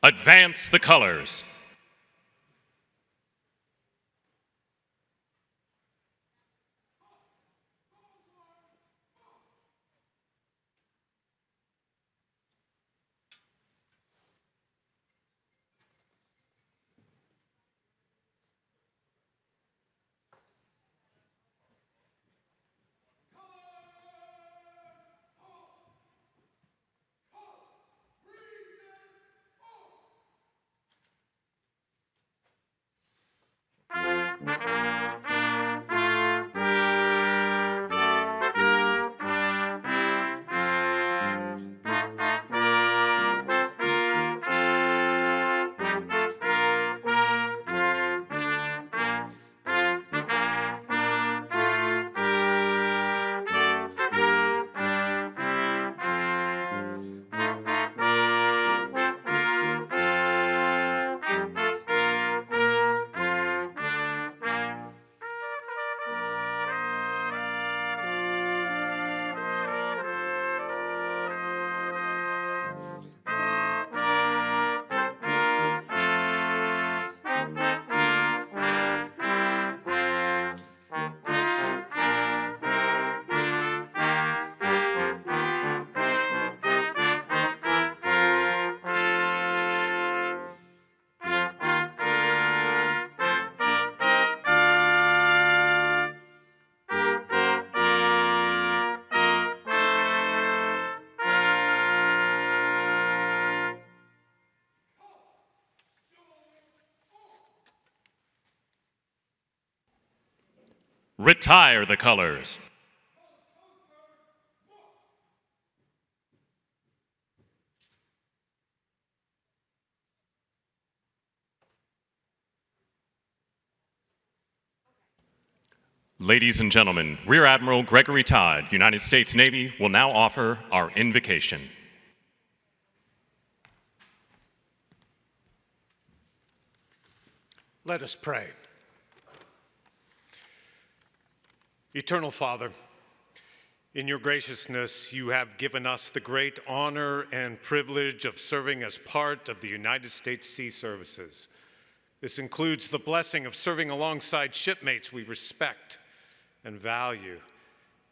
Advance the colors. Retire the colors. Ladies and gentlemen, Rear Admiral Gregory Todd, United States Navy, will now offer our invocation. Let us pray. Eternal Father, in your graciousness, you have given us the great honor and privilege of serving as part of the United States Sea Services. This includes the blessing of serving alongside shipmates we respect and value,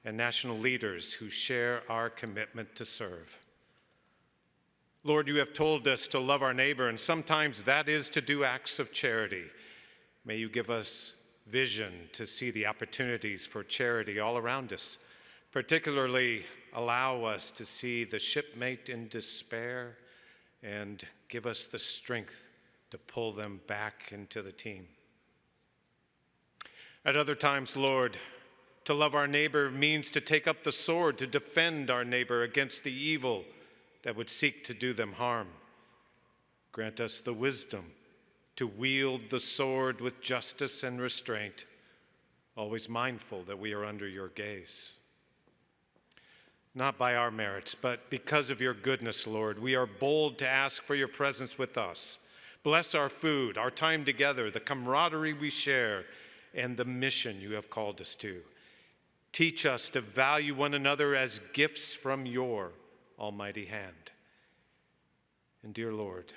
and national leaders who share our commitment to serve. Lord, you have told us to love our neighbor, and sometimes that is to do acts of charity. May you give us vision to see the opportunities for charity all around us. Particularly, allow us to see the shipmate in despair and give us the strength to pull them back into the team. At other times, Lord, to love our neighbor means to take up the sword to defend our neighbor against the evil that would seek to do them harm. Grant us the wisdom to wield the sword with justice and restraint, always mindful that we are under your gaze. Not by our merits, but because of your goodness, Lord, we are bold to ask for your presence with us. Bless our food, our time together, the camaraderie we share, and the mission you have called us to. Teach us to value one another as gifts from your almighty hand. And dear Lord,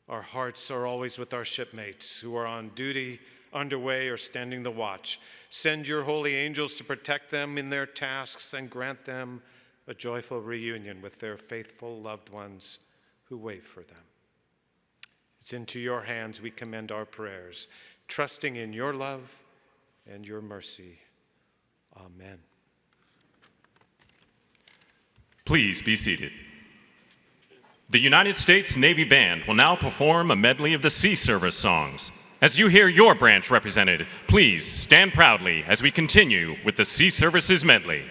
our hearts are always with our shipmates who are on duty, underway, or standing the watch. Send your holy angels to protect them in their tasks and grant them a joyful reunion with their faithful loved ones who wait for them. It's into your hands we commend our prayers, trusting in your love and your mercy. Amen. Please be seated. The United States Navy Band will now perform a medley of the Sea Service songs. As you hear your branch represented, please stand proudly as we continue with the Sea Services medley.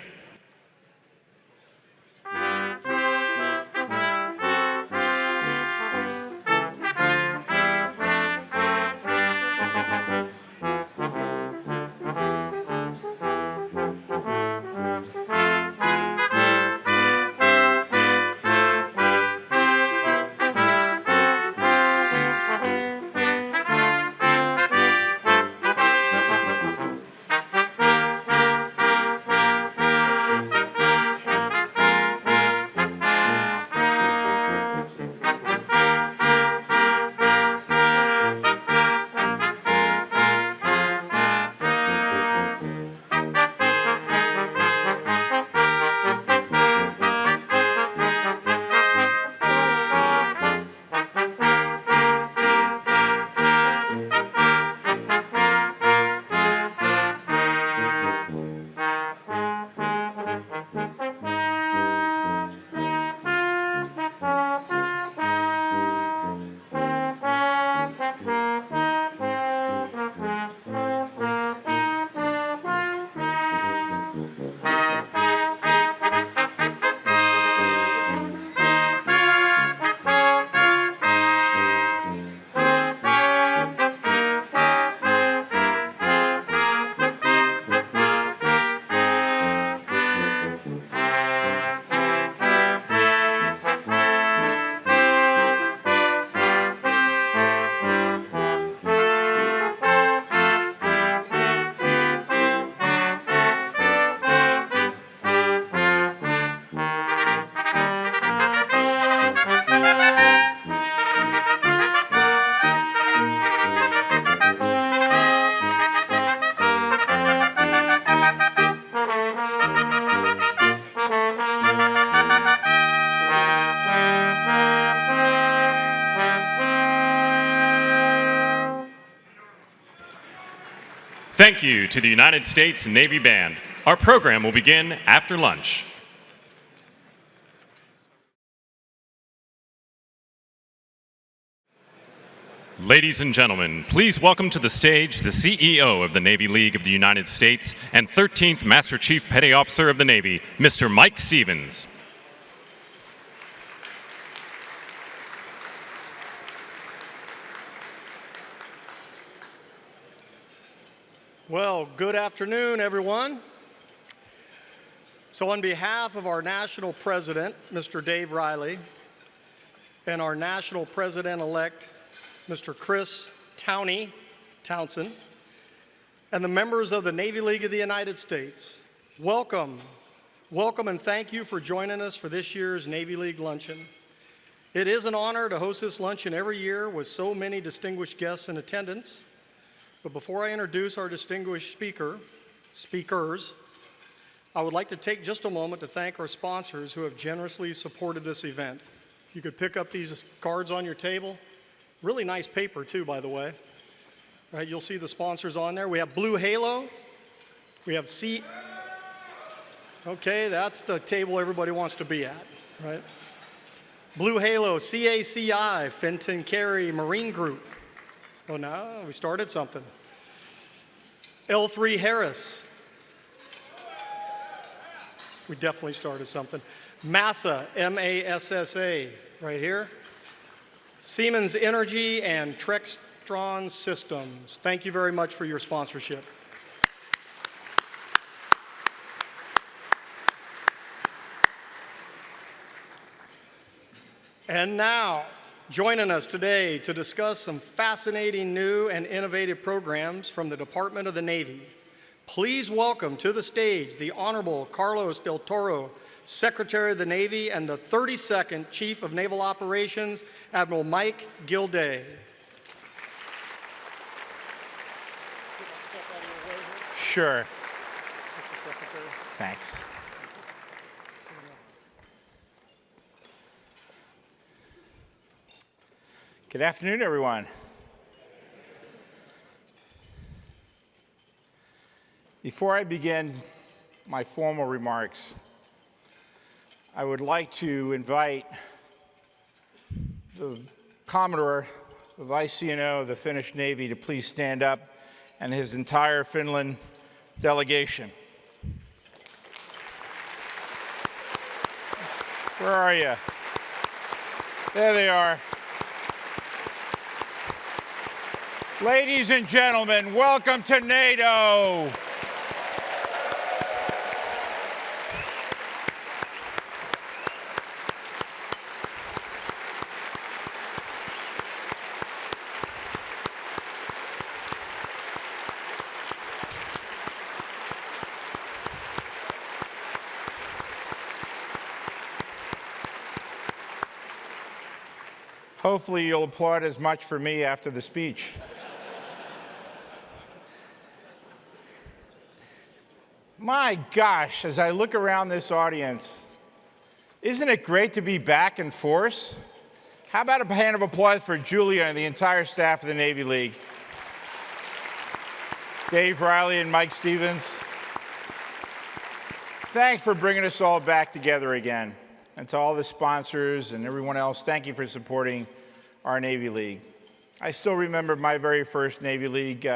Thank you to the United States Navy Band. Our program will begin after lunch. Ladies and gentlemen, please welcome to the stage the CEO of the Navy League of the United States and 13th Master Chief Petty Officer of the Navy, Mr. Mike Stevens. Well, good afternoon, everyone. So on behalf of our National President, Mr. Dave Riley, and our National President-elect, Mr. Chris Townsend, and the members of the Navy League of the United States, welcome and thank you for joining us for this year's Navy League Luncheon. It is an honor to host this luncheon every year with so many distinguished guests in attendance. But before I introduce our distinguished speakers, I would like to take just a moment to thank our sponsors who have generously supported this event. You could pick up these cards on your table. Really nice paper too, by the way. Right, you'll see the sponsors on there. We have Blue Halo. We have Okay, that's the table everybody wants to be at, right? Blue Halo, CACI, Fenton Carey Marine Group. Oh, no, we started something. L3 Harris. We definitely started something. MASSA, M-A-S-S-A, right here. Siemens Energy and Trextron Systems. Thank you very much for your sponsorship. And now, joining us today to discuss some fascinating new and innovative programs from the Department of the Navy, please welcome to the stage the Honorable Carlos del Toro, Secretary of the Navy and the 32nd Chief of Naval Operations, Admiral Mike Gilday. Sure. Thanks. Good afternoon, everyone. Before I begin my formal remarks, I would like to invite the Commodore of ICNO of the Finnish Navy to please stand up, and his entire Finland delegation. Where are you? There they are. Ladies and gentlemen, welcome to NATO. Hopefully you'll applaud as much for me after the speech. My gosh, as I look around this audience, isn't it great to be back in force? How about a hand of applause for Julia and the entire staff of the Navy League? Dave Riley and Mike Stevens. Thanks for bringing us all back together again. And to all the sponsors and everyone else, thank you for supporting our Navy League. I still remember my very first Navy League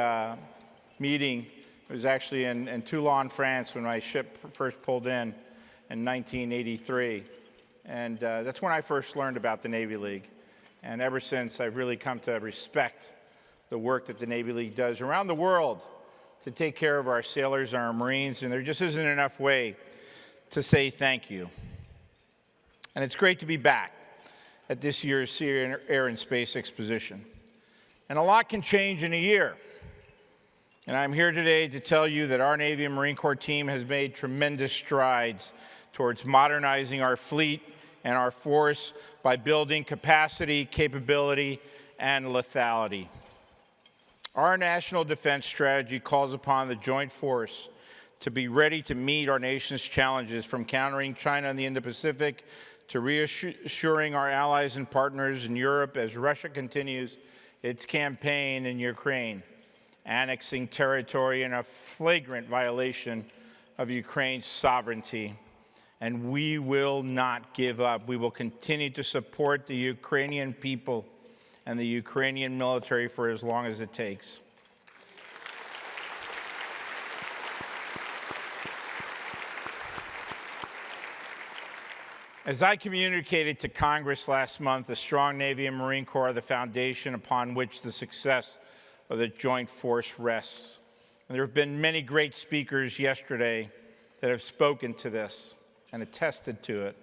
meeting. It was actually in Toulon, France, when my ship first pulled in 1983. And that's when I first learned about the Navy League. And ever since, I've really come to respect the work that the Navy League does around the world to take care of our sailors and our Marines, and there just isn't enough way to say thank you. And it's great to be back at this year's Sea, Air, and Space Exposition. And a lot can change in a year. And I'm here today to tell you that our Navy and Marine Corps team has made tremendous strides towards modernizing our fleet and our force by building capacity, capability, and lethality. Our national defense strategy calls upon the joint force to be ready to meet our nation's challenges, from countering China in the Indo-Pacific to reassuring our allies and partners in Europe as Russia continues its campaign in Ukraine, annexing territory in a flagrant violation of Ukraine's sovereignty. And we will not give up. We will continue to support the Ukrainian people and the Ukrainian military for as long as it takes. As I communicated to Congress last month, a strong Navy and Marine Corps are the foundation upon which the success of the joint force rests. And there have been many great speakers yesterday that have spoken to this and attested to it.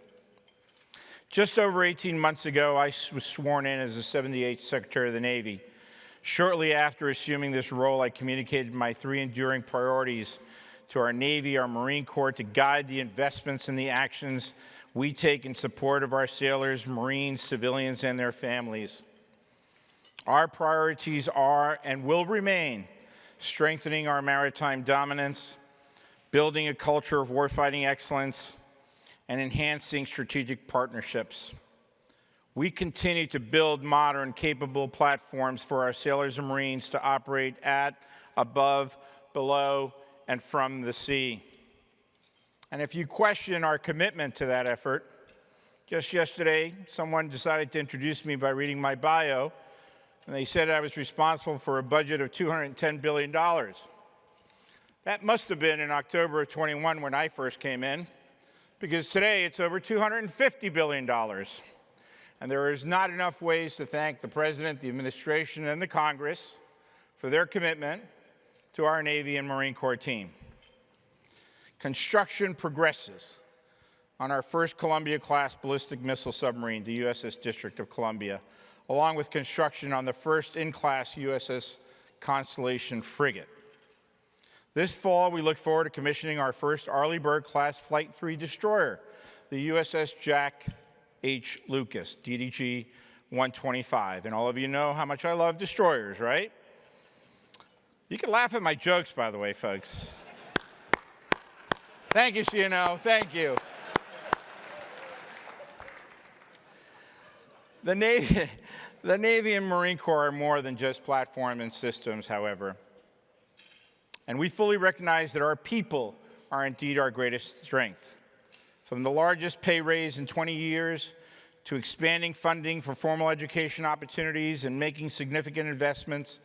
Just over 18 months ago, I was sworn in as the 78th Secretary of the Navy. Shortly after assuming this role, I communicated my three enduring priorities to our Navy, our Marine Corps, to guide the investments and the actions we take in support of our sailors, Marines, civilians, and their families. Our priorities are and will remain strengthening our maritime dominance, building a culture of warfighting excellence, and enhancing strategic partnerships. We continue to build modern, capable platforms for our sailors and Marines to operate at, above, below, and from the sea. And if you question our commitment to that effort, just yesterday, someone decided to introduce me by reading my bio, and they said I was responsible for a budget of $210 billion. That must have been in October of 21 when I first came in, because today it's over $250 billion. And there is not enough ways to thank the President, the administration, and the Congress for their commitment to our Navy and Marine Corps team. Construction progresses on our first Columbia-class ballistic missile submarine, the USS District of Columbia, along with construction on the first in-class USS Constellation frigate. This fall, we look forward to commissioning our first Arleigh Burke-class Flight III destroyer, the USS Jack H. Lucas, DDG-125. And all of you know how much I love destroyers, right? You can laugh at my jokes, by the way, folks. Thank you, CNO. Thank you. The Navy and Marine Corps are more than just platform and systems, however. And we fully recognize that our people are indeed our greatest strength. From the largest pay raise in 20 years to expanding funding for formal education opportunities and making significant investments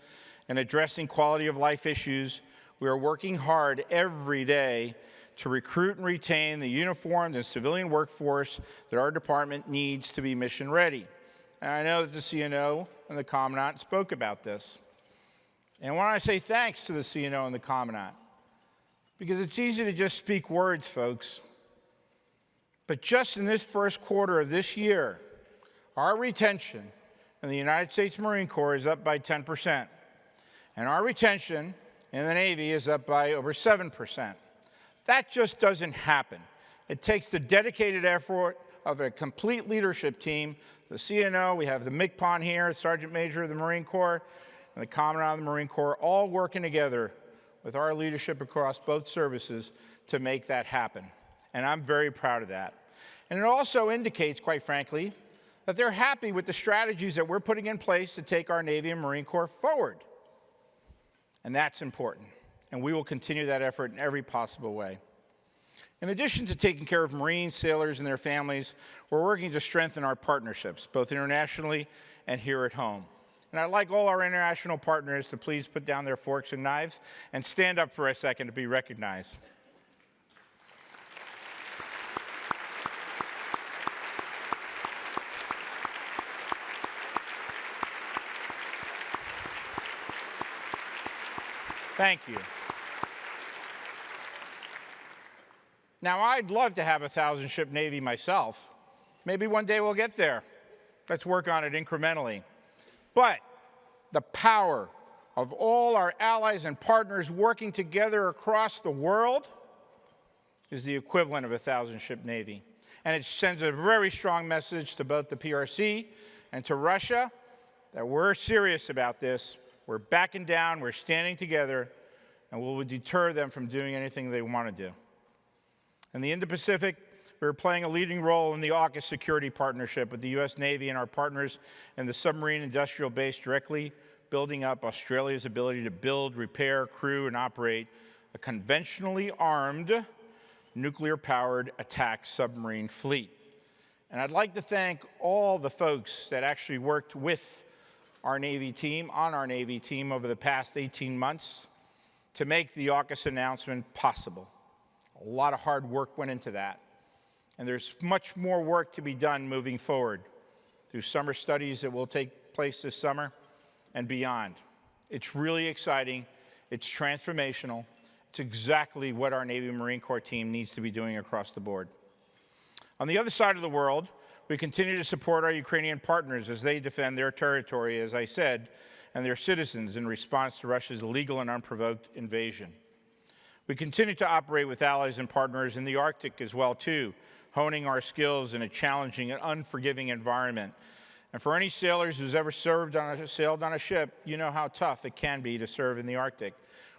in addressing quality of life issues, we are working hard every day to recruit and retain the uniformed and civilian workforce that our department needs to be mission ready. And I know that the CNO and the Commandant spoke about this. And I want to say thanks to the CNO and the Commandant, because it's easy to just speak words, folks. But just in this first quarter of this year, our retention in the United States Marine Corps is up by 10%. And our retention in the Navy is up by over 7%. That just doesn't happen. It takes the dedicated effort of a complete leadership team. The CNO, we have the MCPON here, Sergeant Major of the Marine Corps, and the Commandant of the Marine Corps, all working together with our leadership across both services to make that happen. And I'm very proud of that. And it also indicates, quite frankly, that they're happy with the strategies that we're putting in place to take our Navy and Marine Corps forward. And that's important. And we will continue that effort in every possible way. In addition to taking care of Marines, sailors, and their families, we're working to strengthen our partnerships, both internationally and here at home. And I'd like all our international partners to please put down their forks and knives and stand up for a second to be recognized. Thank you. Now, I'd love to have a 1,000-ship Navy myself. Maybe one day we'll get there. Let's work on it incrementally. But the power of all our allies and partners working together across the world is the equivalent of a 1,000-ship Navy. And it sends a very strong message to both the PRC and to Russia that we're serious about this. We're backing down, we're standing together, and we will deter them from doing anything they want to do. In the Indo-Pacific, we're playing a leading role in the AUKUS security partnership with the U.S. Navy and our partners in the submarine industrial base directly building up Australia's ability to build, repair, crew, and operate a conventionally armed, nuclear-powered attack submarine fleet. And I'd like to thank all the folks that actually worked with our Navy team, on our Navy team over the past 18 months to make the AUKUS announcement possible. A lot of hard work went into that. And there's much more work to be done moving forward through summer studies that will take place this summer and beyond. It's really exciting. It's transformational. It's exactly what our Navy Marine Corps team needs to be doing across the board. On the other side of the world, we continue to support our Ukrainian partners as they defend their territory, as I said, and their citizens in response to Russia's illegal and unprovoked invasion. We continue to operate with allies and partners in the Arctic as well, too, honing our skills in a challenging and unforgiving environment. And for any sailors who's ever sailed on a ship, you know how tough it can be to serve in the Arctic.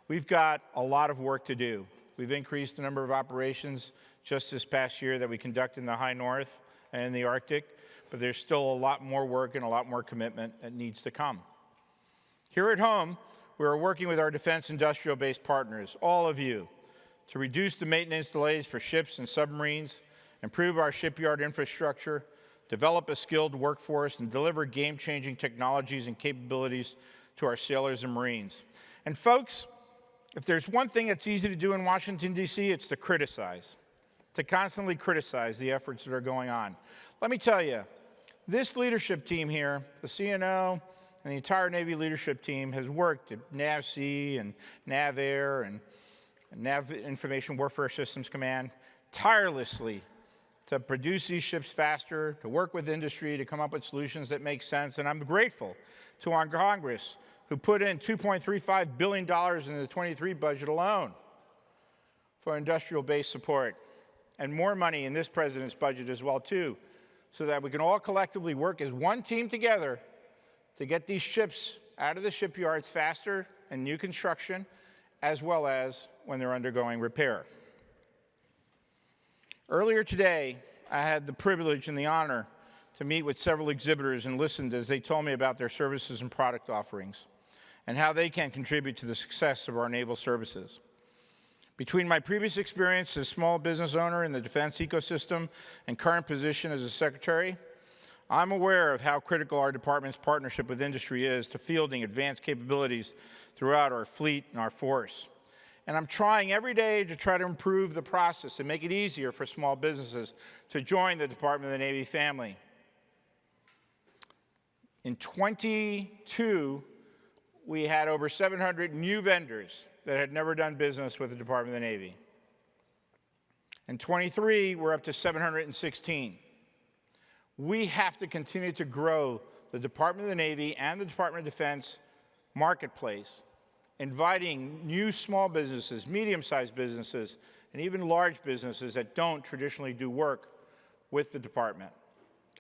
We've got a lot of work to do. We've increased the number of operations just this past year that we conduct in the high north and in the Arctic, but there's still a lot more work and a lot more commitment that needs to come. Here at home, we are working with our defense industrial base partners, all of you, to reduce the maintenance delays for ships and submarines, improve our shipyard infrastructure, develop a skilled workforce, and deliver game-changing technologies and capabilities to our sailors and Marines. And folks, if there's one thing that's easy to do in Washington, D.C., it's to criticize, to constantly criticize the efforts that are going on. Let me tell you, this leadership team here, the CNO and the entire Navy leadership team has worked at NAVSEA and NAVAIR and Nav Information Warfare Systems Command tirelessly to produce these ships faster, to work with industry, to come up with solutions that make sense. And I'm grateful to our Congress who put in $2.35 billion in the 23 budget alone for industrial base support, and more money in this president's budget as well, too, so that we can all collectively work as one team together to get these ships out of the shipyards faster in new construction, as well as when they're undergoing repair. Earlier today, I had the privilege and the honor to meet with several exhibitors and listened as they told me about their services and product offerings and how they can contribute to the success of our naval services. Between my previous experience as a small business owner in the defense ecosystem and current position as a secretary, I'm aware of how critical our department's partnership with industry is to fielding advanced capabilities throughout our fleet and our force. And I'm trying every day to try to improve the process and make it easier for small businesses to join the Department of the Navy family. In 22, we had over 700 new vendors that had never done business with the Department of the Navy. In 23, we're up to 716. We have to continue to grow the Department of the Navy and the Department of Defense marketplace, inviting new small businesses, medium-sized businesses, and even large businesses that don't traditionally do work with the department.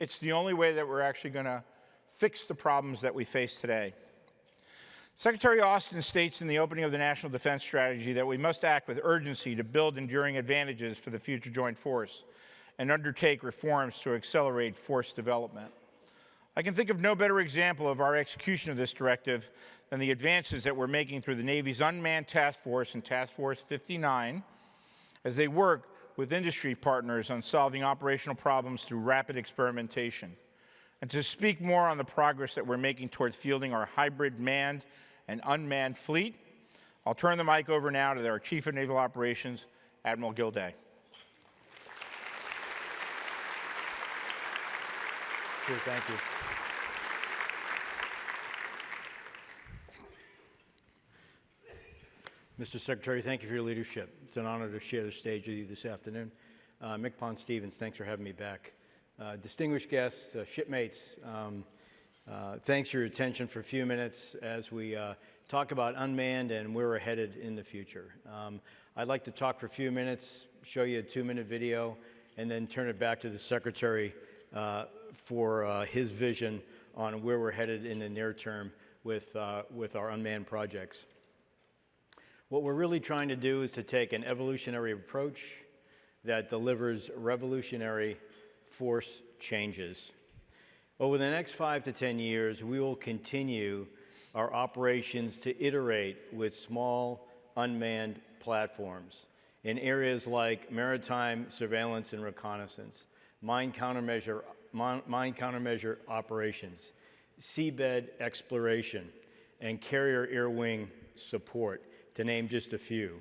It's the only way that we're actually going to fix the problems that we face today. Secretary Austin states in the opening of the National Defense Strategy that we must act with urgency to build enduring advantages for the future joint force and undertake reforms to accelerate force development. I can think of no better example of our execution of this directive than the advances that we're making through the Navy's Unmanned Task Force and Task Force 59 as they work with industry partners on solving operational problems through rapid experimentation. And to speak more on the progress that we're making towards fielding our hybrid manned and unmanned fleet, I'll turn the mic over now to our Chief of Naval Operations, Admiral Gilday. Sure, thank you. Mr. Secretary, thank you for your leadership. It's an honor to share the stage with you this afternoon. Mick Pond-Stevens, thanks for having me back. Distinguished guests, shipmates, thanks for your attention for a few minutes as we talk about unmanned and where we're headed in the future. I'd like to talk for a few minutes, show you a 2-minute video, and then turn it back to the Secretary for his vision on where we're headed in the near term with our unmanned projects. What we're really trying to do is to take an evolutionary approach that delivers revolutionary force changes. Over the next 5 to 10 years, we will continue our operations to iterate with small unmanned platforms in areas like maritime surveillance and reconnaissance, mine countermeasure operations, seabed exploration, and carrier air wing support, to name just a few.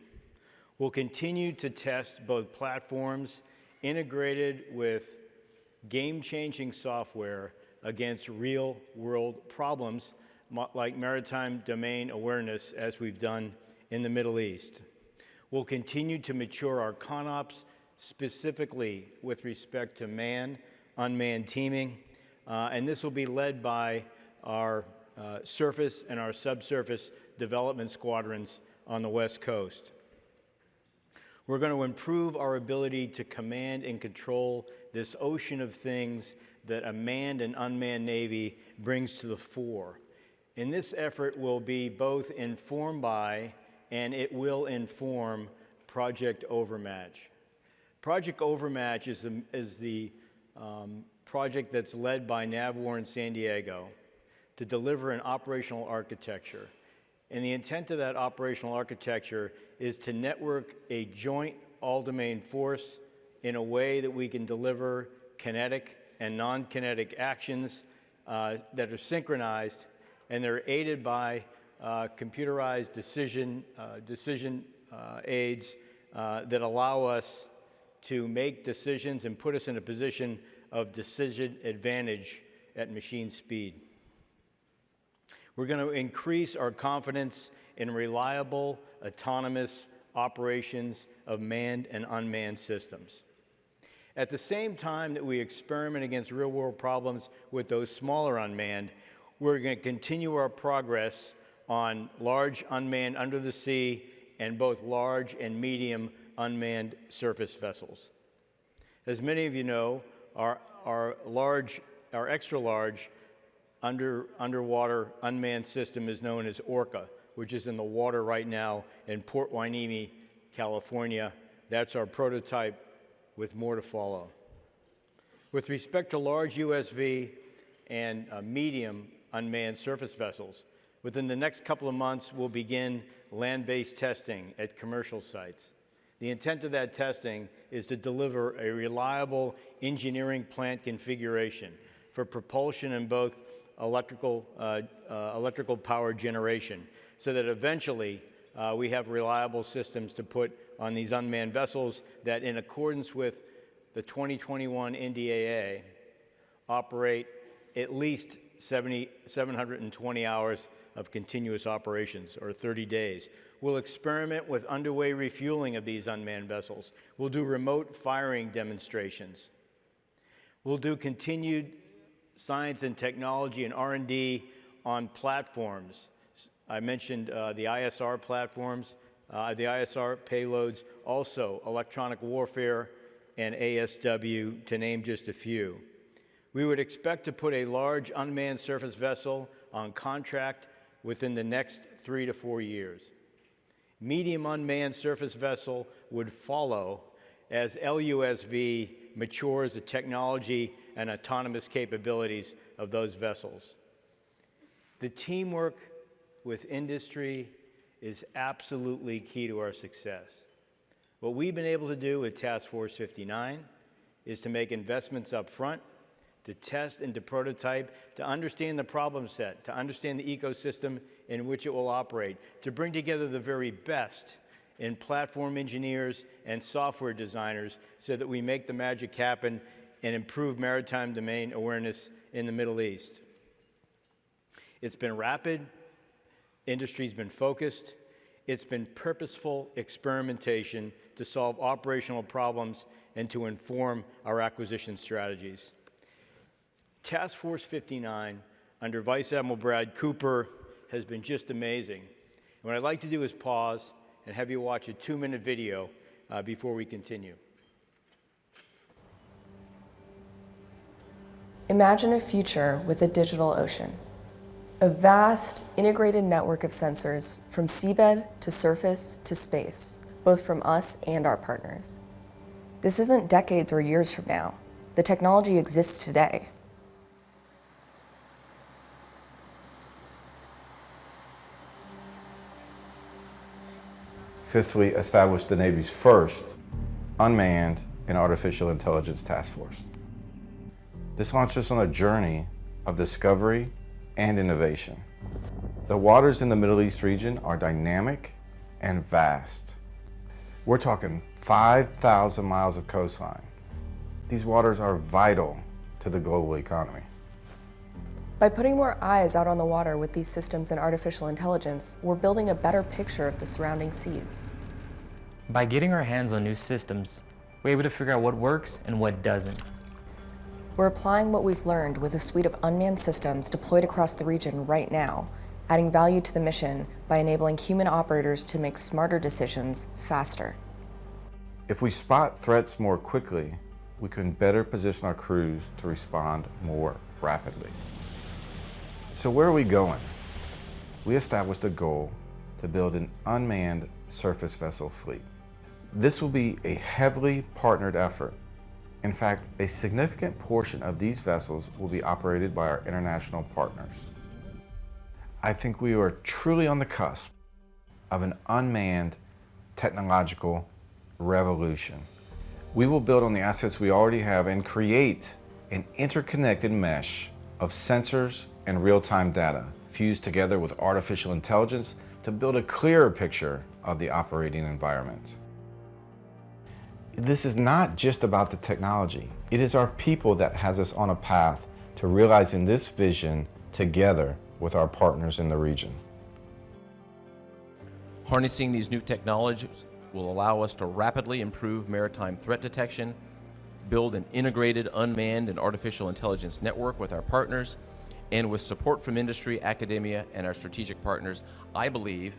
We'll continue to test both platforms integrated with game-changing software against real-world problems like maritime domain awareness, as we've done in the Middle East. We'll continue to mature our ConOps, specifically with respect to man-unmanned teaming, and this will be led by our surface and our subsurface development squadrons on the West Coast. We're going to improve our ability to command and control this ocean of things that a manned and unmanned Navy brings to the fore. And this effort will be both informed by and it will inform Project Overmatch. Project Overmatch is the project that's led by NAVWAR in San Diego to deliver an operational architecture. And the intent of that operational architecture is to network a joint all-domain force in a way that we can deliver kinetic and non-kinetic actions that are synchronized, and they're aided by computerized decision aids that allow us to make decisions and put us in a position of decision advantage at machine speed. We're going to increase our confidence in reliable, autonomous operations of manned and unmanned systems. At the same time that we experiment against real-world problems with those smaller unmanned, we're going to continue our progress on large unmanned under the sea and both large and medium unmanned surface vessels. As many of you know, our extra large underwater unmanned system is known as Orca, which is in the water right now in Port Hueneme, California. That's our prototype, with more to follow. With respect to large USV and medium unmanned surface vessels, within the next couple of months, we'll begin land-based testing at commercial sites. The intent of that testing is to deliver a reliable engineering plant configuration for propulsion in both electrical power generation, so that eventually we have reliable systems to put on these unmanned vessels that, in accordance with the 2021 NDAA, operate at least 720 hours of continuous operations, or 30 days. We'll experiment with underway refueling of these unmanned vessels. We'll do remote firing demonstrations. We'll do continued science and technology and R&D on platforms. I mentioned the ISR platforms, the ISR payloads, also electronic warfare and ASW, to name just a few. We would expect to put a large unmanned surface vessel on contract within the next 3 to 4 years. Medium unmanned surface vessel would follow as LUSV matures the technology and autonomous capabilities of those vessels. The teamwork with industry is absolutely key to our success. What we've been able to do with Task Force 59 is to make investments up front, to test and to prototype, to understand the problem set, to understand the ecosystem in which it will operate, to bring together the very best in platform engineers and software designers so that we make the magic happen and improve maritime domain awareness in the Middle East. It's been rapid, industry's been focused, it's been purposeful experimentation to solve operational problems and to inform our acquisition strategies. Task Force 59 under Vice Admiral Brad Cooper has been just amazing. And what I'd like to do is pause and have you watch a 2-minute video before we continue. Imagine a future with a digital ocean. A vast, integrated network of sensors from seabed to surface to space, both from us and our partners. This isn't decades or years from now. The technology exists today. Fifth Fleet established the Navy's first unmanned and artificial intelligence task force. This launched us on a journey of discovery and innovation. The waters in the Middle East region are dynamic and vast. We're talking 5,000 miles of coastline. These waters are vital to the global economy. By putting more eyes out on the water with these systems and artificial intelligence, we're building a better picture of the surrounding seas. By getting our hands on new systems, we're able to figure out what works and what doesn't. We're applying what we've learned with a suite of unmanned systems deployed across the region right now, adding value to the mission by enabling human operators to make smarter decisions faster. If we spot threats more quickly, we can better position our crews to respond more rapidly. So where are we going? We established a goal to build an unmanned surface vessel fleet. This will be a heavily partnered effort. In fact, a significant portion of these vessels will be operated by our international partners. I think we are truly on the cusp of an unmanned technological revolution. We will build on the assets we already have and create an interconnected mesh of sensors and real-time data fused together with artificial intelligence to build a clearer picture of the operating environment. This is not just about the technology. It is our people that has us on a path to realizing this vision together with our partners in the region. Harnessing these new technologies will allow us to rapidly improve maritime threat detection, build an integrated unmanned and artificial intelligence network with our partners, and with support from industry, academia, and our strategic partners, I believe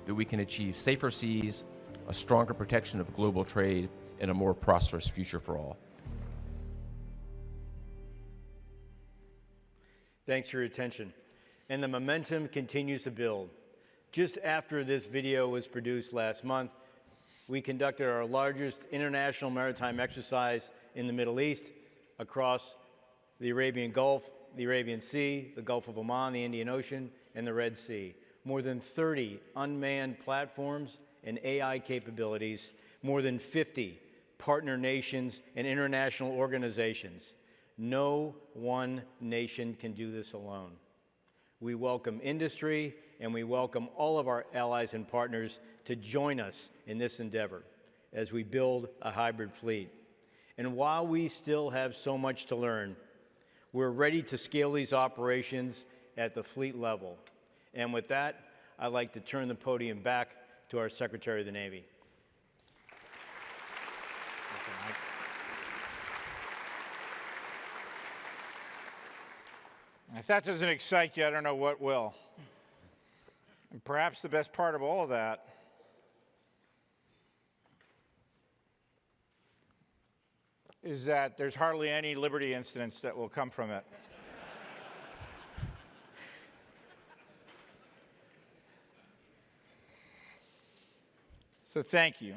that we can achieve safer seas, a stronger protection of global trade, and a more prosperous future for all. Thanks for your attention. And the momentum continues to build. Just after this video was produced last month, we conducted our largest international maritime exercise in the Middle East across the Arabian Gulf, the Arabian Sea, the Gulf of Oman, the Indian Ocean, and the Red Sea. More than 30 unmanned platforms and AI capabilities, more than 50 partner nations and international organizations. No one nation can do this alone. We welcome industry and we welcome all of our allies and partners to join us in this endeavor as we build a hybrid fleet. And while we still have so much to learn, we're ready to scale these operations at the fleet level. And with that, I'd like to turn the podium back to our Secretary of the Navy. If that doesn't excite you, I don't know what will. And perhaps the best part of all of that is that there's hardly any Liberty incidents that will come from it. So thank you.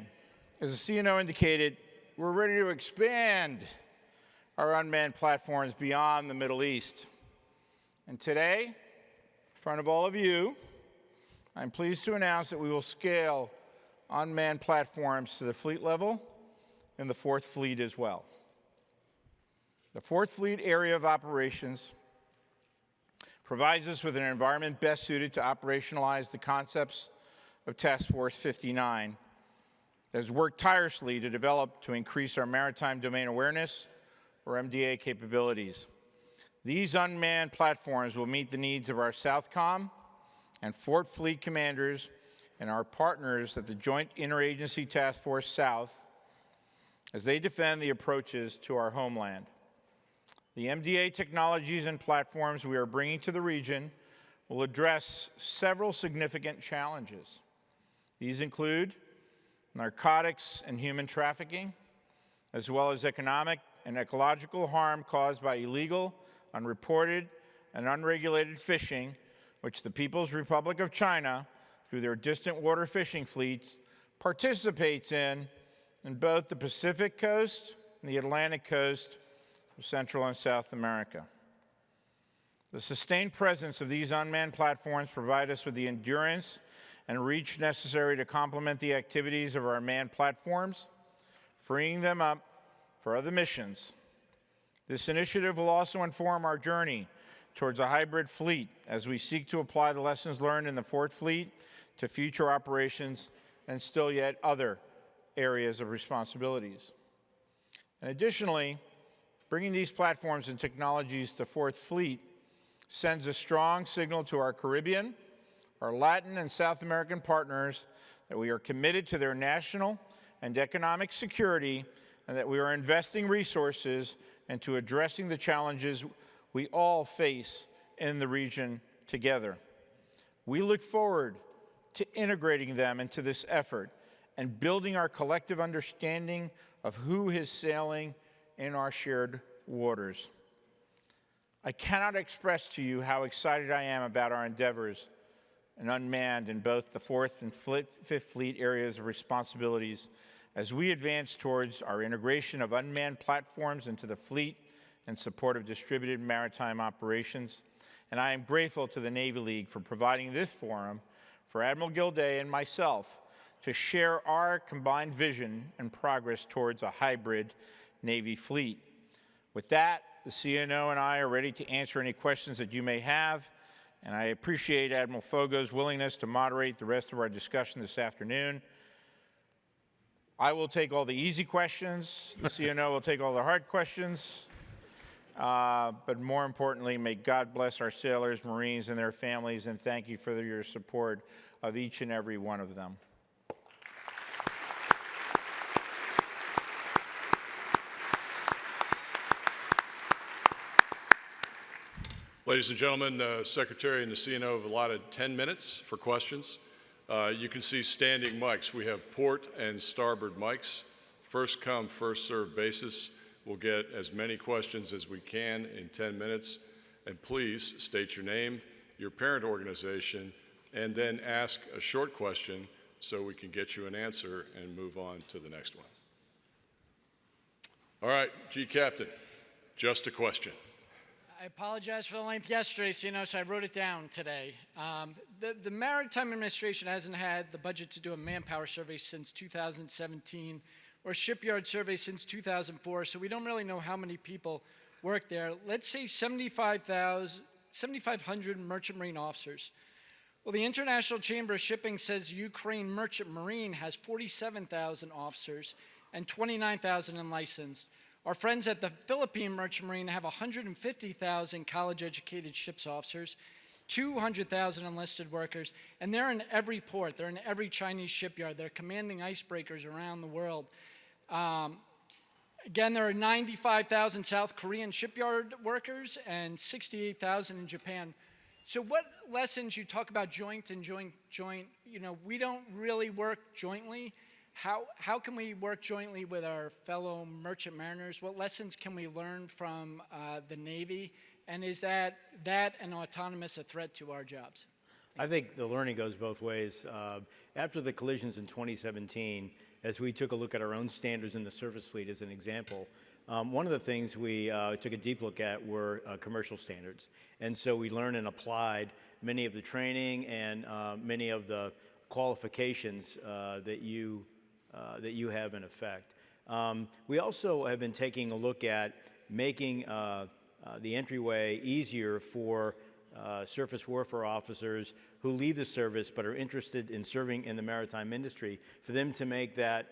As the CNO indicated, we're ready to expand our unmanned platforms beyond the Middle East. And today, in front of all of you, I'm pleased to announce that we will scale unmanned platforms to the fleet level and the Fourth Fleet as well. The Fourth Fleet area of operations provides us with an environment best suited to operationalize the concepts of Task Force 59 that has worked tirelessly to develop to increase our maritime domain awareness, or MDA capabilities. These unmanned platforms will meet the needs of our Southcom and Fourth Fleet commanders and our partners at the Joint Interagency Task Force South as they defend the approaches to our homeland. The MDA technologies and platforms we are bringing to the region will address several significant challenges. These include narcotics and human trafficking, as well as economic and ecological harm caused by illegal, unreported, and unregulated fishing, which the People's Republic of China, through their distant water fishing fleets, participates in both the Pacific coast and the Atlantic coast of Central and South America. The sustained presence of these unmanned platforms provide us with the endurance and reach necessary to complement the activities of our manned platforms, freeing them up for other missions. This initiative will also inform our journey towards a hybrid fleet as we seek to apply the lessons learned in the Fourth Fleet to future operations and still yet other areas of responsibilities. And additionally, bringing these platforms and technologies to Fourth Fleet sends a strong signal to our Caribbean, our Latin and South American partners that we are committed to their national and economic security and that we are investing resources into addressing the challenges we all face in the region together. We look forward to integrating them into this effort and building our collective understanding of who is sailing in our shared waters. I cannot express to you how excited I am about our endeavors and unmanned in both the Fourth and Fifth Fleet areas of responsibilities as we advance towards our integration of unmanned platforms into the fleet in support of distributed maritime operations. And I am grateful to the Navy League for providing this forum for Admiral Gilday and myself to share our combined vision and progress towards a hybrid Navy fleet. With that, the CNO and I are ready to answer any questions that you may have, and I appreciate Admiral Fogo's willingness to moderate the rest of our discussion this afternoon. I will take all the easy questions. The CNO will take all the hard questions. But more importantly, may God bless our sailors, Marines, and their families, and thank you for your support of each and every one of them. Ladies and gentlemen, the Secretary and the CNO have allotted 10 minutes for questions. You can see standing mics. We have port and starboard mics. First come, first served basis. We'll get as many questions as we can in 10 minutes. And please state your name, your parent organization, and then ask a short question so we can get you an answer and move on to the next one. All right, G Captain, just a question. I apologize for the length yesterday, so I wrote it down today. The Maritime Administration hasn't had the budget to do a manpower survey since 2017 or a shipyard survey since 2004, so we don't really know how many people work there. Let's say 7,500 merchant marine officers. Well, the International Chamber of Shipping says Ukraine Merchant Marine has 47,000 officers and 29,000 unlicensed. Our friends at the Philippine Merchant Marine have 150,000 college-educated ships officers, 200,000 enlisted workers, and they're in every port. They're in every Chinese shipyard. They're commanding icebreakers around the world. Again, there are 95,000 South Korean shipyard workers and 68,000 in Japan. So what lessons, you talk about joint, we don't really work jointly. How can we work jointly with our fellow merchant mariners? What lessons can we learn from the Navy? And is that and autonomous a threat to our jobs? I think the learning goes both ways. After the collisions in 2017, as we took a look at our own standards in the surface fleet as an example, one of the things we took a deep look at were commercial standards. And so we learned and applied many of the training and many of the qualifications that you have in effect. We also have been taking a look at making the entryway easier for surface warfare officers who leave the service but are interested in serving in the maritime industry, for them to make that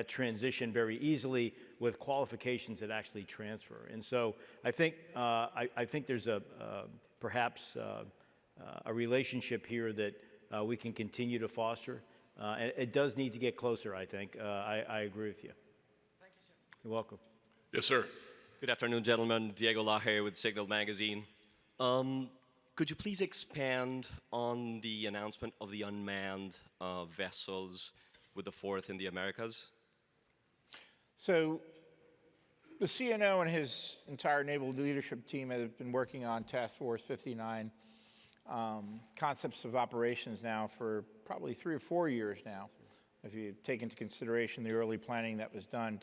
transition very easily with qualifications that actually transfer. And so I think there's perhaps a relationship here that we can continue to foster. And it does need to get closer, I think. I agree with you. Thank you, sir. You're welcome. Yes, sir. Good afternoon, gentlemen. Diego Laje with Signal Magazine. Could you please expand on the announcement of the unmanned vessels with the Fourth in the Americas? So the CNO and his entire naval leadership team have been working on Task Force 59 concepts of operations now for probably 3 or 4 years now, if you take into consideration the early planning that was done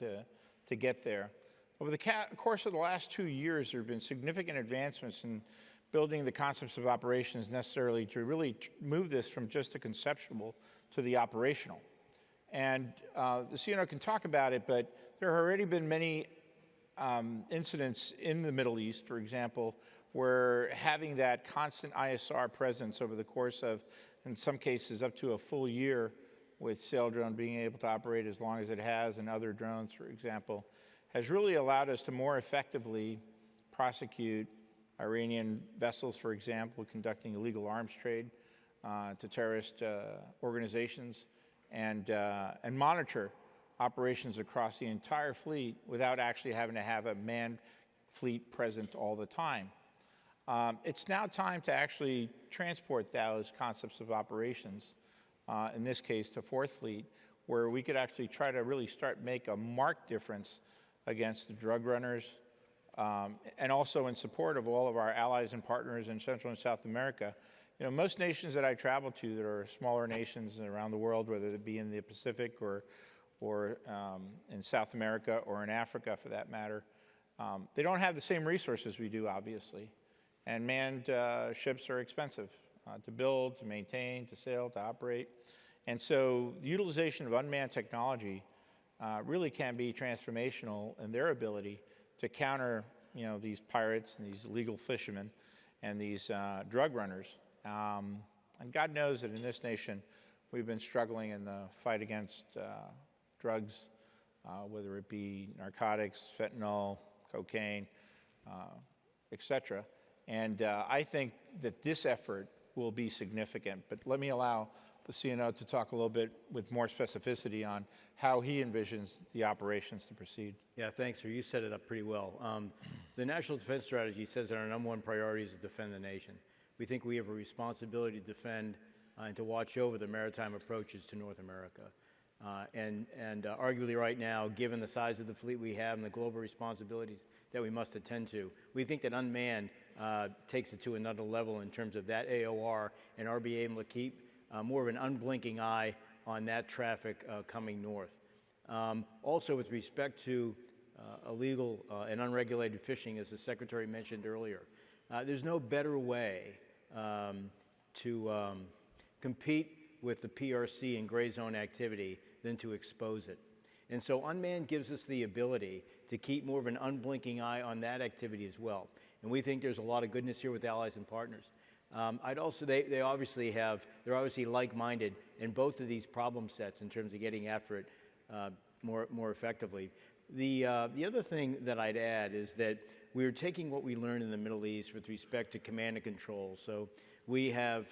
to get there. Over the course of the last 2 years, there have been significant advancements in building the concepts of operations necessarily to really move this from just the conceptual to the operational. And the CNO can talk about it, but there have already been many incidents in the Middle East, for example, where having that constant ISR presence over the course of, in some cases, up to a full year, with Saildrone being able to operate as long as it has, and other drones, for example, has really allowed us to more effectively prosecute Iranian vessels, for example, conducting illegal arms trade to terrorist organizations, and monitor operations across the entire fleet without actually having to have a manned fleet present all the time. It's now time to actually transport those concepts of operations, in this case to Fourth Fleet, where we could actually try to really make a marked difference against the drug runners, and also in support of all of our allies and partners in Central and South America. You know, most nations that I travel to that are smaller nations around the world, whether it be in the Pacific or in South America or in Africa for that matter, they don't have the same resources we do, obviously. And manned ships are expensive to build, to maintain, to sail, to operate. And so the utilization of unmanned technology really can be transformational in their ability to counter, you know, these pirates and these illegal fishermen and these drug runners. And God knows that in this nation, we've been struggling in the fight against drugs, whether it be narcotics, fentanyl, cocaine, et cetera. And I think that this effort will be significant. But let me allow the CNO to talk a little bit with more specificity on how he envisions the operations to proceed. Yeah, thanks, sir. You set it up pretty well. The National Defense Strategy says that our #1 priority is to defend the nation. We think we have a responsibility to defend and to watch over the maritime approaches to North America. And arguably right now, given the size of the fleet we have and the global responsibilities that we must attend to, we think that unmanned takes it to another level in terms of that AOR and our being able to keep more of an unblinking eye on that traffic coming north. Also, with respect to illegal and unregulated fishing, as the Secretary mentioned earlier, there's no better way to compete with the PRC and gray zone activity than to expose it. And so unmanned gives us the ability to keep more of an unblinking eye on that activity as well. And we think there's a lot of goodness here with allies and partners. They're obviously like-minded in both of these problem sets in terms of getting after it more effectively. The other thing that I'd add is that we're taking what we learned in the Middle East with respect to command and control. So we have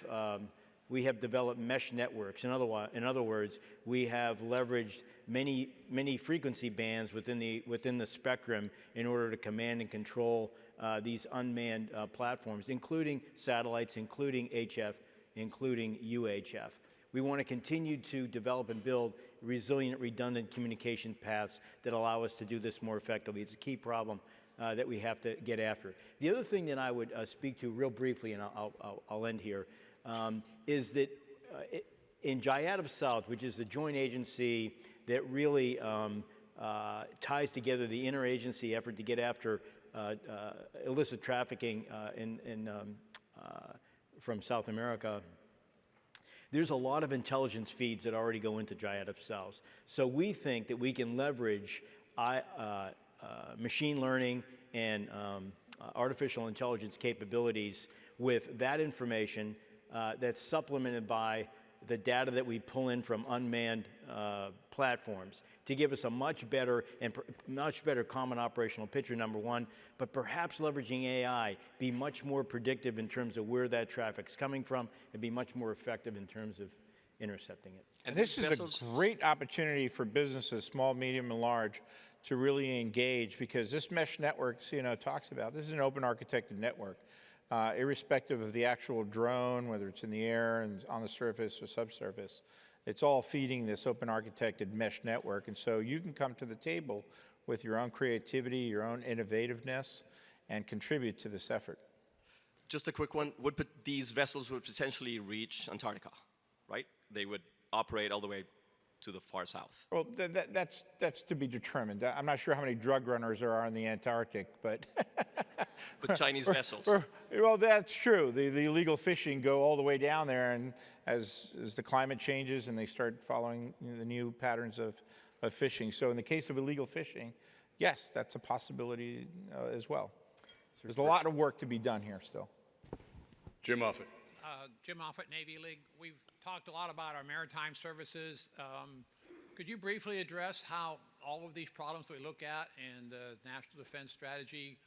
developed mesh networks. In other words, we have leveraged many frequency bands within the spectrum in order to command and control these unmanned platforms, including satellites, including HF, including UHF. We want to continue to develop and build resilient, redundant communication paths that allow us to do this more effectively. It's a key problem that we have to get after. The other thing that I would speak to real briefly, and I'll end here, is that in Jayat of South, which is the joint agency that really ties together the interagency effort to get after illicit trafficking from South America, there's a lot of intelligence feeds that already go into Jayat of South. So we think that we can leverage machine learning and artificial intelligence capabilities with that information that's supplemented by the data that we pull in from unmanned platforms to give us a much better common operational picture, number one, but perhaps leveraging AI, be much more predictive in terms of where that traffic's coming from and be much more effective in terms of intercepting it. And this is a great opportunity for businesses, small, medium, and large, to really engage, because this mesh network CNO talks about, this is an open architected network. Irrespective of the actual drone, whether it's in the air and on the surface or subsurface, it's all feeding this open architected mesh network. And so you can come to the table with your own creativity, your own innovativeness, and contribute to this effort. Just a quick one. These vessels would potentially reach Antarctica, right? They would operate all the way to the far south. Well, that's to be determined. I'm not sure how many drug runners there are in the Antarctic, but... But Chinese vessels. Well, that's true. The illegal fishing go all the way down there, and as the climate changes and they start following the new patterns of fishing. So in the case of illegal fishing, yes, that's a possibility as well. There's a lot of work to be done here still. Jim Moffett. Jim Moffett, Navy League. We've talked a lot about our maritime services. Could you briefly address how all of these problems we look at and the National Defense Strategy,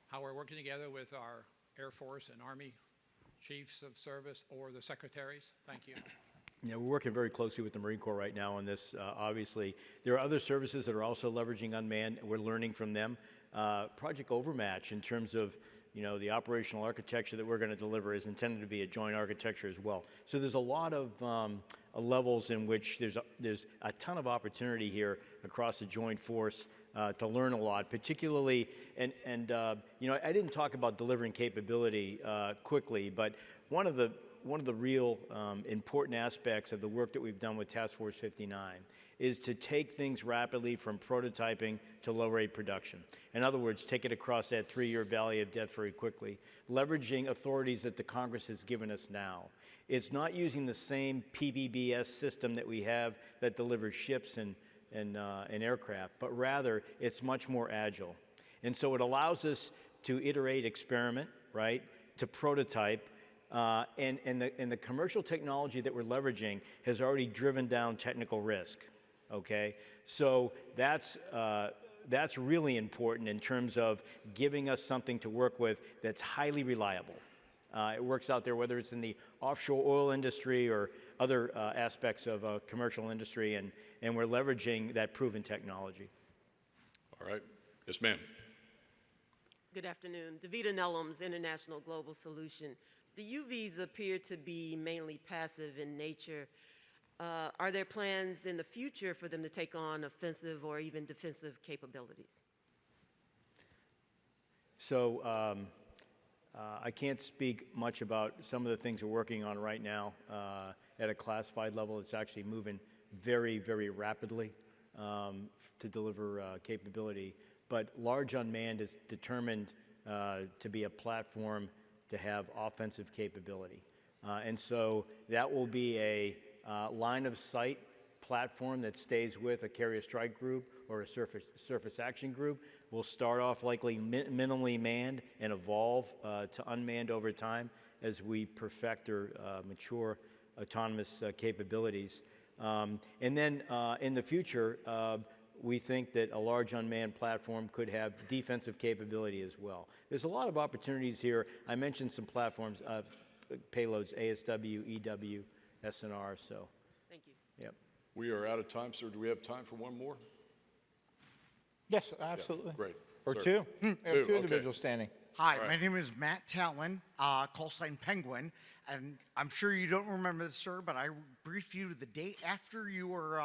how we're working together with our Air Force and Army chiefs of service or the secretaries? Thank you. Yeah, we're working very closely with the Marine Corps right now on this. Obviously, there are other services that are also leveraging unmanned. We're learning from them. Project Overmatch, in terms of the operational architecture that we're going to deliver, is intended to be a joint architecture as well. So there's a lot of levels in which there's a ton of opportunity here across the joint force to learn a lot, particularly, I didn't talk about delivering capability quickly, but one of the real important aspects of the work that we've done with Task Force 59 is to take things rapidly from prototyping to low-rate production. In other words, take it across that 3-year valley of death very quickly, leveraging authorities that the Congress has given us now. It's not using the same PBBS system that we have that delivers ships and aircraft, but rather it's much more agile. And so it allows us to iterate, experiment, right, to prototype, and the commercial technology that we're leveraging has already driven down technical risk, okay? So that's really important in terms of giving us something to work with that's highly reliable. It works out there, whether it's in the offshore oil industry or other aspects of commercial industry, and we're leveraging that proven technology. All right. Yes, ma'am. Good afternoon. Davita Nellums, International Global Solution. The UVs appear to be mainly passive in nature. Are there plans in the future for them to take on offensive or even defensive capabilities? So I can't speak much about some of the things we're working on right now at a classified level. It's actually moving very, very rapidly to deliver capability. But large unmanned is determined to be a platform to have offensive capability. And so that will be a line of sight platform that stays with a carrier strike group or a surface action group. We'll start off likely minimally manned and evolve to unmanned over time as we perfect or mature autonomous capabilities. And then in the future, we think that a large unmanned platform could have defensive capability as well. There's a lot of opportunities here. I mentioned some platforms, payloads, ASW, EW, SNR, so. Thank you. Yep. We are out of time, sir. Do we have time for one more? Yes, absolutely. Yeah, great. Or Sir. two. We have two Okay. individuals standing. Hi, All right. my name is Matt Talon, call sign Penguin, and I'm sure you don't remember this, sir, but I briefed you the day after you were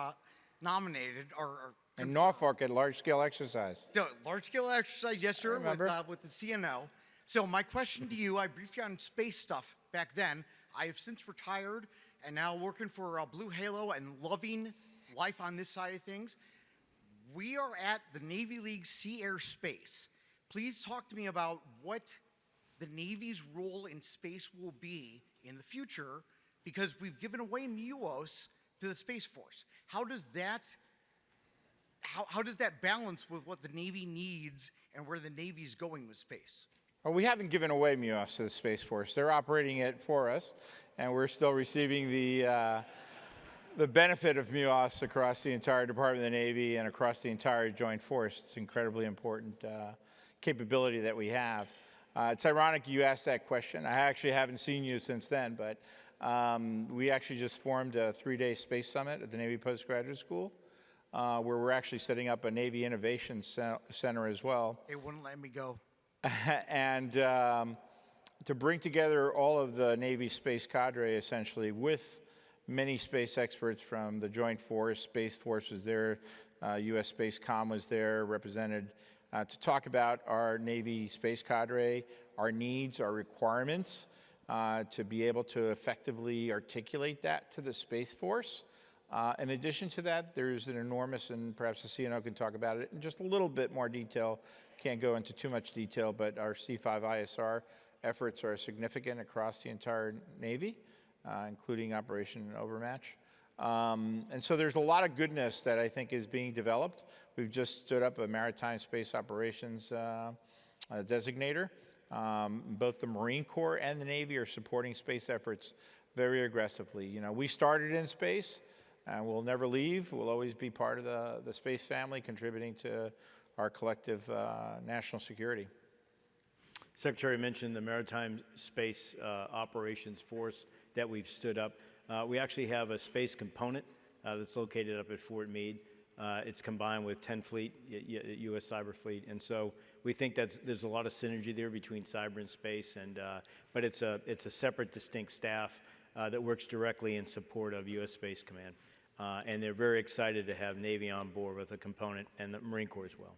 nominated or In Norfolk at large-scale exercise. so, large-scale exercise, yes, sir, with the CNO. So my question to you, I briefed you on space stuff back then. I have since retired and now working for Blue Halo and loving life on this side of things. We are at the Navy League Sea Air Space. Please talk to me about what the Navy's role in space will be in the future, because we've given away MUOS to the Space Force. How does that balance with what the Navy needs and where the Navy's going with space? Well, we haven't given away MUOS to the Space Force. They're operating it for us, and we're still receiving the benefit of MUOS across the entire Department of the Navy and across the entire Joint Force. It's an incredibly important capability that we have. It's ironic you asked that question. I actually haven't seen you since then, but we actually just formed a 3-day space summit at the Navy Postgraduate School, where we're actually setting up a Navy Innovation Center as well. They wouldn't let me go. And to bring together all of the Navy space cadre, essentially, with many space experts from the Joint Force. Space Force was there, U.S. Space Com was there, represented, to talk about our Navy space cadre, our needs, our requirements, to be able to effectively articulate that to the Space Force. In addition to that, there's an enormous, and perhaps the CNO can talk about it in just a little bit more detail, can't go into too much detail, but our C5ISR efforts are significant across the entire Navy, including Operation Overmatch. And so there's a lot of goodness that I think is being developed. We've just stood up a Maritime Space Operations designator. Both the Marine Corps and the Navy are supporting space efforts very aggressively. You know, we started in space, and we'll never leave. We'll always be part of the space family, contributing to our collective national security. Secretary mentioned the Maritime Space Operations Force that we've stood up. We actually have a space component that's located up at Fort Meade. It's combined with 10 Fleet, U.S. Cyber Fleet, and so we think there's a lot of synergy there between cyber and space. And but it's a separate, distinct staff that works directly in support of U.S. Space Command, and they're very excited to have Navy on board with a component, and the Marine Corps as well.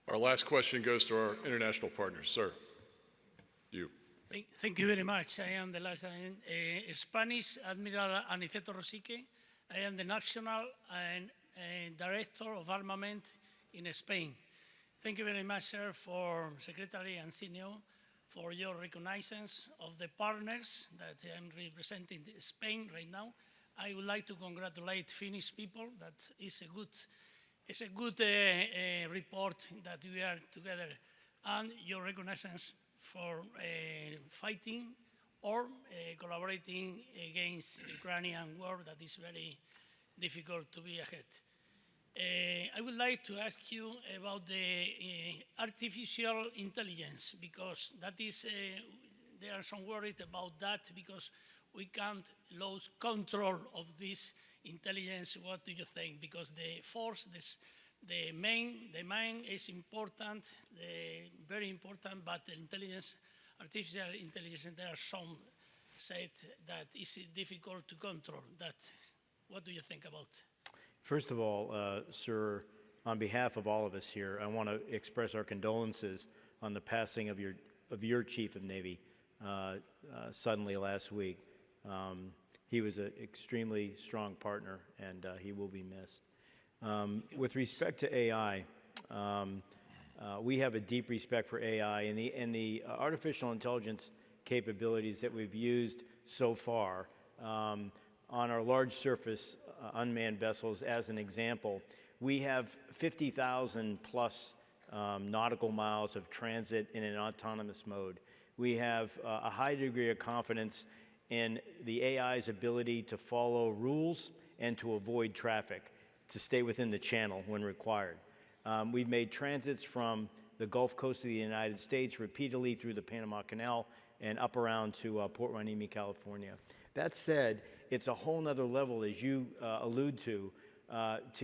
Our last question goes to our international partners. Sir, you. Thank you very much. I am the last Spanish Admiral Aniceto Rosique. I am the National Director of Armament in Spain. Thank you very much, sir, for Secretary Ancinio, for your reconnaissance of the partners that I am representing Spain right now. I would like to congratulate Finnish people. That is a good report that we are together, and your reconnaissance for fighting or collaborating against Ukrainian war that is very difficult to be ahead. I would like to ask you about the artificial intelligence, because that is, there are some worried about that, because we can't lose control of this intelligence. What do you think? Because the force, the main is important, very important, but the intelligence, artificial intelligence, there are some said that is difficult to control. That, what do you think about? First of all, sir, on behalf of all of us here, I want to express our condolences on the passing of your Chief of Navy suddenly last week. He was an extremely strong partner, and he will be missed. With respect to AI, we have a deep respect for AI, and the artificial intelligence capabilities that we've used so far on our large surface unmanned vessels. As an example, we have 50,000 plus nautical miles of transit in an autonomous mode. We have a high degree of confidence in the AI's ability to follow rules and to avoid traffic, to stay within the channel when required. We've made transits from the Gulf Coast of the United States repeatedly through the Panama Canal and up around to Port Hueneme, California. That said, it's a whole nother level, as you allude to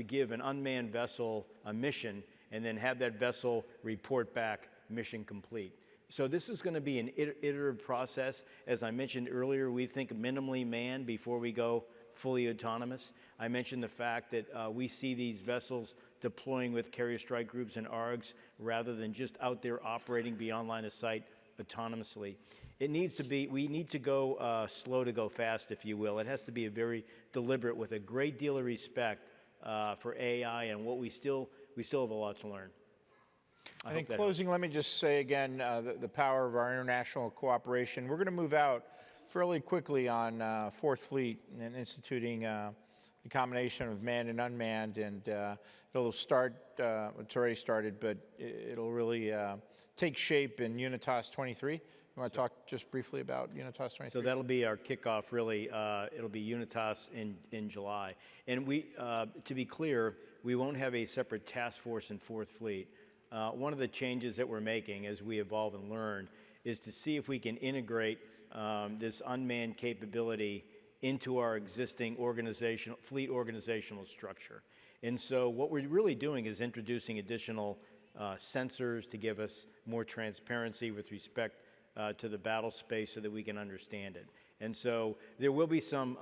give an unmanned vessel a mission and then have that vessel report back mission complete. So this is going to be an iterative process. As I mentioned earlier, we think minimally manned before we go fully autonomous. I mentioned the fact that we see these vessels deploying with carrier strike groups and ARGs rather than just out there operating beyond line of sight autonomously. It needs to be, we need to go slow to go fast, if you will. It has to be a very deliberate, with a great deal of respect for AI and what we still have a lot to learn. And in closing, let me just say again the power of our international cooperation. We're going to move out fairly quickly on 4th Fleet and instituting the combination of manned and unmanned, and it'll start, it's already started, but it'll really take shape in Unitas 23. You want to talk just briefly about Unitas 23? So that'll be our kickoff, really. It'll be Unitas in July. And we, to be clear, we won't have a separate task force in 4th Fleet. One of the changes that we're making as we evolve and learn is to see if we can integrate this unmanned capability into our existing fleet organizational structure. And so what we're really doing is introducing additional sensors to give us more transparency with respect to the battle space so that we can understand it. And so there will be some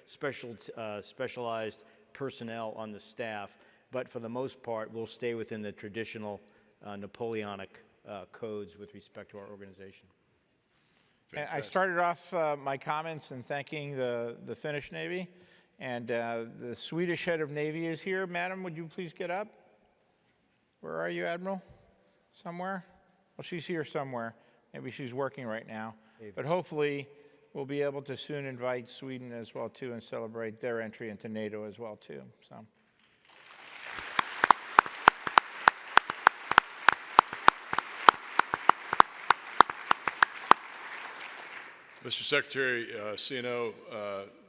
specialized personnel on the staff, but for the most part, we'll stay within the traditional Napoleonic codes with respect to our organization. Fantastic. I started off my comments in thanking the Finnish Navy, and the Swedish head of Navy is here. Madam, would you please get up? Where are you, Admiral? somewhere? Well, she's here somewhere. Maybe she's working right now. But hopefully, we'll be able to soon invite Sweden as well, too, and celebrate their entry into NATO as well, too. So. Mr. Secretary, CNO,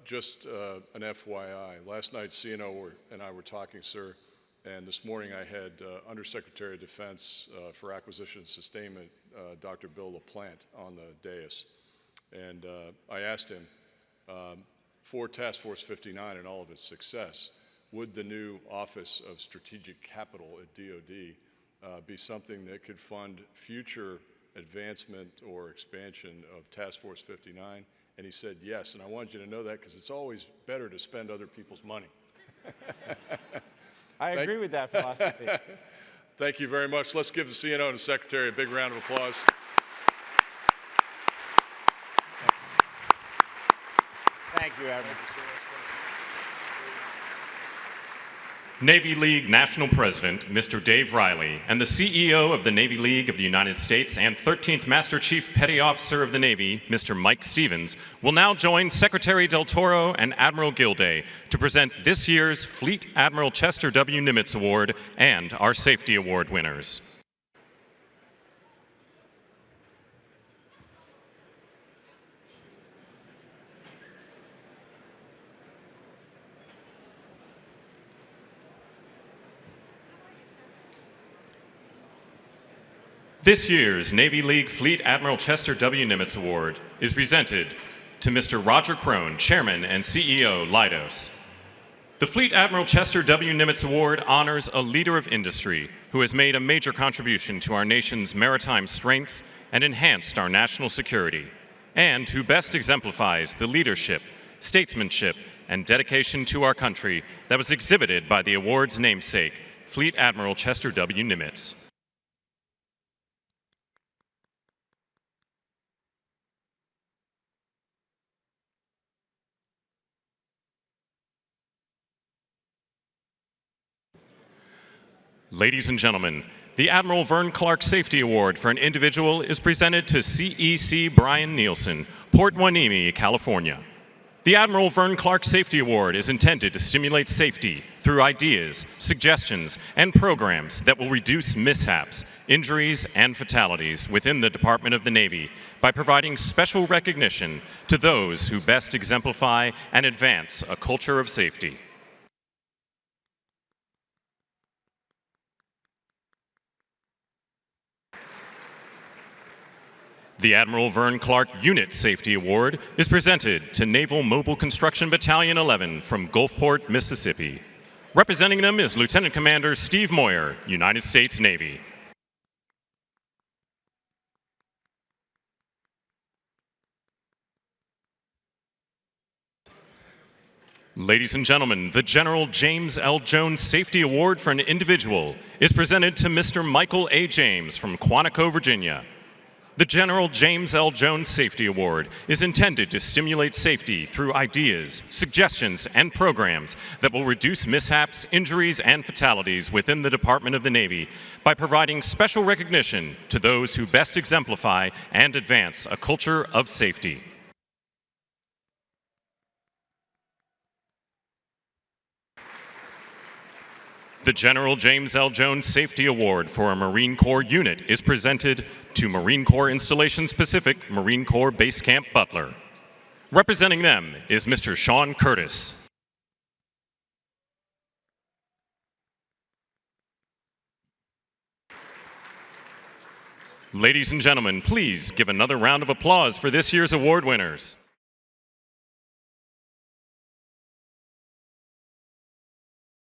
just an FYI. Last night, CNO and I were talking, sir, and this morning I had Undersecretary of Defense for Acquisition and Sustainment, Dr. Bill LaPlante, on the dais. And I asked him, for Task Force 59 and all of its success, would the new Office of Strategic Capital at DoD be something that could fund future advancement or expansion of Task Force 59? And he said yes, and I wanted you to know that because it's always better to spend other people's money. I agree with that philosophy. Thank you very much. Let's give the CNO and the Secretary a big round of applause. Thank you, Admiral. Navy League National President, Mr. Dave Riley, and the CEO of the Navy League of the United States and 13th Master Chief Petty Officer of the Navy, Mr. Mike Stevens, will now join Secretary Del Toro and Admiral Gilday to present this year's Fleet Admiral Chester W. Nimitz Award and our Safety Award winners. This year's Navy League Fleet Admiral Chester W. Nimitz Award is presented to Mr. Roger Crone, Chairman and CEO, Leidos. The Fleet Admiral Chester W. Nimitz Award honors a leader of industry who has made a major contribution to our nation's maritime strength and enhanced our national security, and who best exemplifies the leadership, statesmanship, and dedication to our country that was exhibited by the award's namesake, Fleet Admiral Chester W. Nimitz. Ladies and gentlemen, the Admiral Vern Clark Safety Award for an individual is presented to CEC Brian Nielsen, Port Hueneme, California. The Admiral Vern Clark Safety Award is intended to stimulate safety through ideas, suggestions, and programs that will reduce mishaps, injuries, and fatalities within the Department of the Navy by providing special recognition to those who best exemplify and advance a culture of safety. The Admiral Vern Clark Unit Safety Award is presented to Naval Mobile Construction Battalion 11 from Gulfport, Mississippi. Representing them is Lieutenant Commander Steve Moyer, United States Navy. Ladies and gentlemen, the General James L. Jones Safety Award for an individual is presented to Mr. Michael A. James from Quantico, Virginia. The General James L. Jones Safety Award is intended to stimulate safety through ideas, suggestions, and programs that will reduce mishaps, injuries, and fatalities within the Department of the Navy by providing special recognition to those who best exemplify and advance a culture of safety. The General James L. Jones Safety Award for a Marine Corps unit is presented to Marine Corps Installations Pacific Marine Corps Base Camp Butler. Representing them is Mr. Sean Curtis. Ladies and gentlemen, please give another round of applause for this year's award winners.